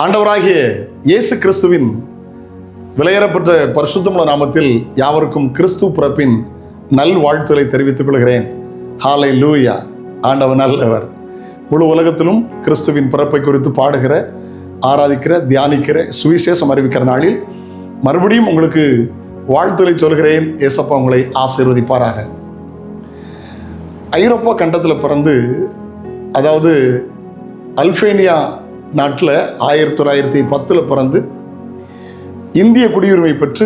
ஆண்டவராகிய இயேசு கிறிஸ்துவின் விலையேறப்பட்ட பரிசுத்தமுள்ள நாமத்தில் யாவருக்கும் கிறிஸ்து பிறப்பின் நல் வாழ்த்துக்களை தெரிவித்துக் கொள்கிறேன். ஹல்லேலூயா. ஆண்டவர் நல்லவர். முழு உலகத்திலும் கிறிஸ்துவின் பிறப்பை குறித்து பாடுகிற, ஆராதிக்கிற, தியானிக்கிற, சுவிசேஷம் அறிவிக்கிற நாளில் மறுபடியும் உங்களுக்கு வாழ்த்துக்களை சொல்கிறேன். ஏசப்பா உங்களை ஆசீர்வதிப்பாராக. ஐரோப்பா கண்டத்தில் பிறந்து, அதாவது அல்பேனியா நாட்டில் 1910 பிறந்து இந்திய குடியுரிமை பெற்று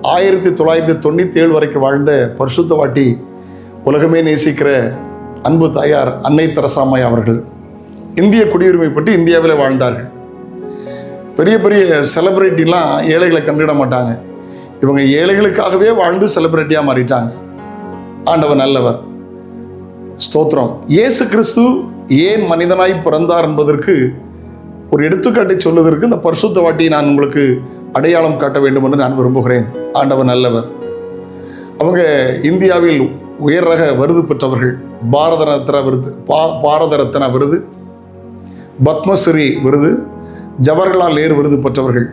1997 வரைக்கும் வாழ்ந்த பரிசுத்தவாட்டி, உலகமே நேசிக்கிற அன்பு தாயார் அன்னை தெரசாம்மை அவர்கள் இந்திய குடியுரிமை பெற்று இந்தியாவில் வாழ்ந்தார்கள். பெரிய பெரிய செலிபிரிட்டிலாம் ஏழைகளை கண்டுவிட மாட்டாங்க. இவங்க ஏழைகளுக்காகவே வாழ்ந்து செலிபிரிட்டியாக மாறிட்டாங்க. ஆண்டவர் நல்லவர். ஸ்தோத்திரம். இயேசு கிறிஸ்து ஏன் மனிதனாய் பிறந்தார் என்பதற்கு ஒரு எடுத்துக்காட்டை சொல்வதற்கு இந்த பரிசுத்த வாட்டியை நான் உங்களுக்கு அடையாளம் காட்ட வேண்டும் என்று நான் விரும்புகிறேன். ஆண்டவர் நல்லவர். அவங்க இந்தியாவில் உயர் ரக விருது பெற்றவர்கள். பாரத ரத்னா விருது, பத்மஸ்ரீ விருது, ஜவஹர்லால் நேரு விருது பெற்றவர்கள்.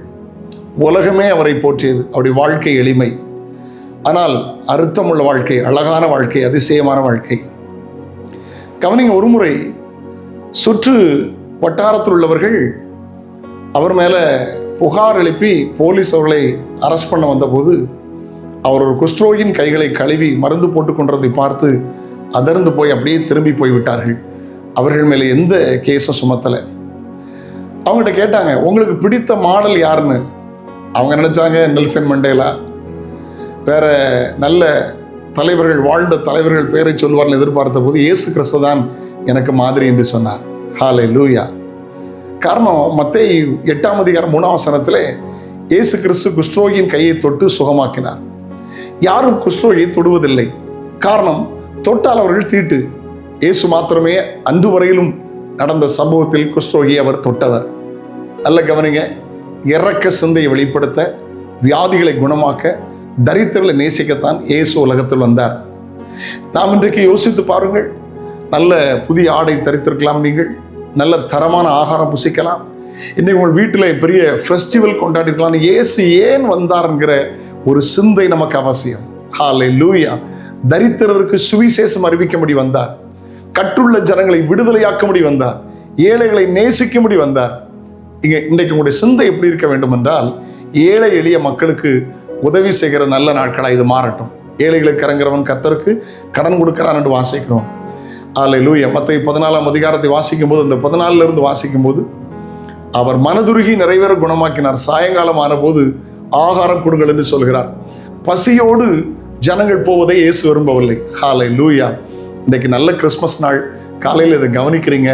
உலகமே அவரை போற்றியது. அவருடைய வாழ்க்கை எளிமை, ஆனால் அர்த்தமுள்ள வாழ்க்கை, அழகான வாழ்க்கை, அதிசயமான வாழ்க்கை. கவனிங்க, ஒரு முறை சுற்று வட்டாரத்தில் உள்ளவர்கள் அவர் மேலே புகார் எழுப்பி போலீஸ் அவர்களை அரெஸ்ட் பண்ண வந்தபோது அவர் ஒரு குஷ்டரோகியின் கைகளை கழுவி மருந்து போட்டுக் கொண்டதை பார்த்து அதிர்ந்து போய் அப்படியே திரும்பி போய்விட்டார்கள். அவர்கள் மேலே எந்த கேஸும் சுமத்தலை. அவங்ககிட்ட கேட்டாங்க, உங்களுக்கு பிடித்த மாடல் யாருன்னு. அவங்க நினச்சாங்க நெல்சன் மண்டேலா, வேற நல்ல தலைவர்கள், வாழ்ந்த தலைவர்கள் பேரை சொல்வார்கள் எதிர்பார்த்த போது இயேசு கிறிஸ்து தான் எனக்கு மாதிரி என்று சொன்னார். ஹல்லேலூயா. காரணம், மத்தேயு 8ஆம் அதிகாரம் 3ஆம் வசனத்திலே இயேசு கிறிஸ்து குஷ்டரோகியின் கையை தொட்டு சுகமாக்கினார். யாரும் குஷ்டரோகியை தொடுவதில்லை. காரணம், தொட்டால் அவர்கள் தீட்டு. இயேசு மாத்திரமே அன்று வரையிலும் நடந்த சம்பவத்தில் குஷ்டரோகியை அவர் தொட்டவர். நல்ல கவனிங்க, இறக்க சிந்தையை வெளிப்படுத்த, வியாதிகளை குணமாக்க, தரித்திரங்களை நேசிக்கத்தான் இயேசு உலகத்தில் வந்தார். நாம் இன்றைக்கு யோசித்து பாருங்கள். நல்ல புதிய ஆடை தரித்திருக்கலாம், நீங்கள் நல்ல தரமான ஆகாரம் புசிக்கலாம், இன்றைக்கு உங்கள் வீட்டில் பெரிய ஃபெஸ்டிவல் கொண்டாடிருக்கலாம். இயேசு ஏன் வந்தார்ங்கிற ஒரு சிந்தை நமக்கு அவசியம். ஹல்லேலூயா. தரித்திரருக்கு சுவிசேஷம் அறிவிக்கும்படி வந்தார். கட்டுள்ள ஜனங்களை விடுதலையாக்கும்படி வந்தார். ஏழைகளை நேசிக்கும்படி வந்தார். இன்றைக்கு உங்களுடைய சிந்தை எப்படி இருக்க வேண்டும் என்றால், ஏழை எளிய மக்களுக்கு உதவி செய்கிற நல்ல நாட்களாக இது மாறட்டும். ஏழைகளுக்கு இறங்குறவன் கர்த்தருக்கு கடன் கொடுக்கிறான் என்று வாசிக்கிறோம். ஹல்லேலூயா. மத்தேயு 14ஆம் அதிகாரத்தை வாசிக்கும் போது, அந்த 14 வாசிக்கும் போது, அவர் மனதுருகி நிறைவேற குணமாக்கினார். சாயங்காலம் ஆனபோது ஆகாரம் கொடுங்கள் என்று சொல்கிறார். பசியோடு ஜனங்கள் போவதை இயேசு விரும்பவில்லை. ஹல்லேலூயா. இன்றைக்கு நல்ல கிறிஸ்மஸ் நாள். காலையில் இதை கவனிக்கிறீங்க.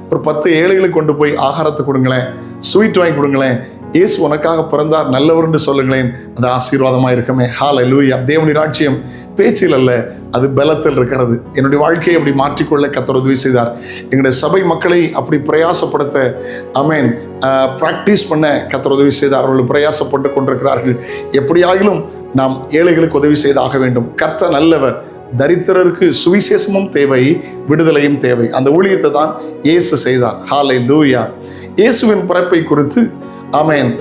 ஒரு 10 ஏழைகளுக்கு கொண்டு போய் ஆகாரத்தை கொடுங்களேன், ஸ்வீட் வாங்கி கொடுங்களேன். இயேசு உனக்காக பிறந்தார், நல்லவர் என்று சொல்லுங்களேன். அது ஆசீர்வாதமாக இருக்குமே. ஹல்லேலூயா. தேவனுடைய ராஜ்யம் பேச்சில் அல்ல, அது பலத்தில் இருக்கிறது. என்னுடைய வாழ்க்கையை அப்படி மாற்றிக்கொள்ள கர்த்தர் உதவி செய்தார். எங்களுடைய சபை மக்களை அப்படி பிரயாசப்படுத்த, ஆமென், பிராக்டிஸ் பண்ண கர்த்தர் உதவி செய்தார். அவர்கள் பிரயாசப்பட்டு கொண்டிருக்கிறார்கள். எப்படியாகிலும் நாம் ஏழைகளுக்கு உதவி செய்தாக வேண்டும். கர்த்தர் நல்லவர். தரித்திரருக்கு சுவிசேஷமும் தேவை, விடுதலையும் தேவை. அந்த ஊழியத்தை தான் இயேசு செய்தார். ஹல்லேலூயா. இயேசுவின் பிறப்பை குறித்து, ஆமென்,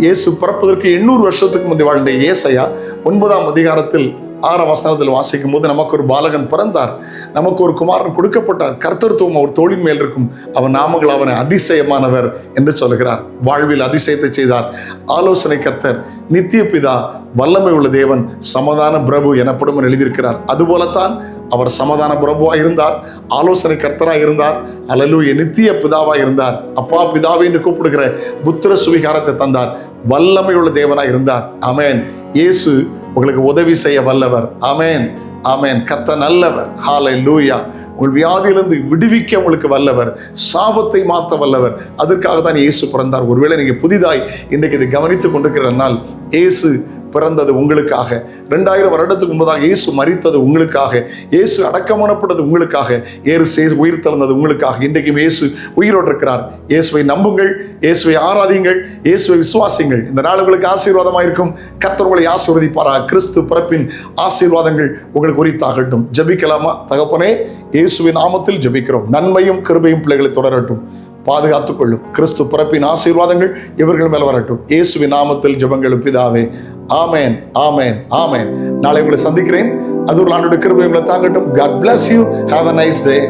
இயேசு பிறப்பதற்கு 800 வருஷத்துக்கு முந்தைய வாழ்ந்த ஏசாயா 9ஆம் அதிகாரத்தில் 6ஆம் வசனத்தில் வாசிக்கும் போது, நமக்கு ஒரு பாலகன் பிறந்தார், நமக்கு ஒரு குமாரன் கொடுக்கப்பட்டார், கர்த்தத்துவம் அவர் தோளின் மேல் இருக்கும், அவன் நாமங்கள் அவனை அதிசயமானவர் என்று சொல்கிறார். வாழ்வில் அதிசயத்தை செய்தார். ஆலோசனை கர்த்தர், நித்திய பிதா, வல்லமை உள்ள தேவன், சமாதான பிரபு எனப்படும் எழுதியிருக்கிறார். அதுபோலத்தான் அவர் சமாதான பிரபுவாக இருந்தார், ஆலோசனை கர்த்தராக இருந்தார், அல்லேலூயா, நித்திய பிதாவாக இருந்தார். அப்பா பிதாவை என்று கூப்பிடுகிற புத்திர சுவிகாரத்தை தந்தார். வல்லமை உள்ள தேவனாக இருந்தார். ஆமென். இயேசு உங்களுக்கு உதவி செய்ய வல்லவர். ஆமென், ஆமென். கர்த்தர் நல்லவர். ஹல்லேலூயா. உங்கள் வியாதியிலிருந்து விடுவிக்க உங்களுக்கு வல்லவர், சாபத்தை மாற்ற வல்லவர். அதற்காக தான் இயேசு பிறந்தார். ஒருவேளை நீங்கள் புதிதாய் இன்றைக்கு இதை கவனித்துக் கொண்டிருக்கிறனால், இயேசு பிறந்தது உங்களுக்காக. 2000 வருடத்துக்கு முன்பதாக இயேசு மரித்தது உங்களுக்காக. இயேசு அடக்கமானப்பட்டது உங்களுக்காக. உயிர் தெழுந்தது உங்களுக்காக. இன்றைக்கும் இயேசு உயிரோடு இருக்கிறார். இயேசுவை நம்புங்கள், இயேசுவை ஆராதிங்கள், இயேசுவை விசுவாசிங்கள். இந்த நாள் உங்களுக்கு ஆசீர்வாதமாக இருக்கும். கர்த்தர் உங்களை ஆசீர்வதிப்பாராக. கிறிஸ்து பிறப்பின் ஆசீர்வாதங்கள் உங்களுக்கு உரித்தாகட்டும். ஜெபிக்கலாமா? தகப்பனே, இயேசுவின் நாமத்தில் ஜெபிக்கிறோம். நன்மையும் கிருபையும் பிள்ளைகளை தொடரட்டும். பாதுகாத்துக் கொள்ளும். கிறிஸ்து பிறப்பின் ஆசீர்வாதங்கள் இவர்கள் மேல் வரட்டும். இயேசுவின் நாமத்தில் ஜெபங்கள் பிதாவே. ஆமேன், ஆமேன், ஆமேன். நாளை உங்களை சந்திக்கிறேன். அது ஒரு ஆண்டோட கிருபை உங்களை தாங்கட்டும். God bless you. Have a nice day.